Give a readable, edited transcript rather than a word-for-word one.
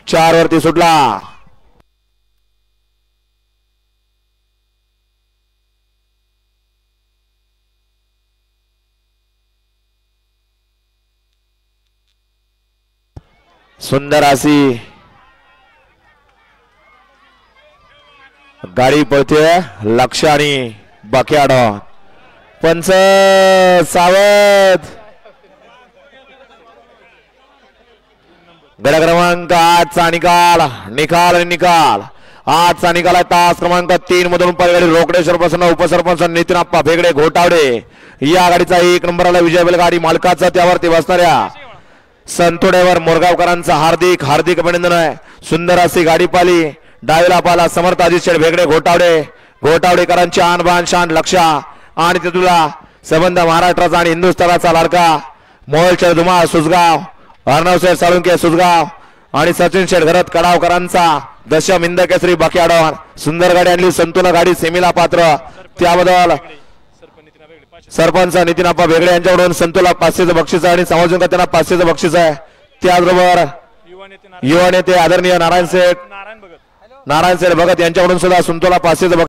4 वरती सुटला. सुंदर अशी गाडी पळते. लक्ष आणि बक्याड पंच सावध. गड क्रमांक 8चा निकाल आणि निकाल. 8चा निकाल आहे. तास क्रमांक 3 मधून पलगाडी रोकडेश्वर पासून उपसरपंच नितीनप्पा भेगडे घोटावडे या गाडीचा 1 नंबरला विजय बैलगाडी मालकाचा त्यावरती बसणाऱ्या संतोडेवर मोरगावकरांचा हार्दिक अभिनंदन आहे. सुंदर अशी गाडी पाली. डावीला पाला समर्थ अजित भेगडे घोटावडेकरांची आणबाण शान लक्ष आणि तिथुला संबंध महाराष्ट्राचा आणि हिंदुस्थानाचा लाडका मोहोळच्या धुमाळ सुसगाव अर्णव शेठ साळुंके सुसगाव आणि सचिन शेठ घरत कडावकरांचा दशम हिंद केसरी बक्याडॉन. सुंदर गाडी आणली. संतुला गाडी सेमीला पात्र. त्याबद्दल सरपंच नितीनप्पा भेगडे यांच्याकडून संतोला 500चं बक्षीस आणि समाजून त्यांना 500चं बक्षीस आहे. त्याचबरोबर युवा नेते आदरणीय नारायण शेठ भगत यांच्याकडून सुद्धा संतोला 500चं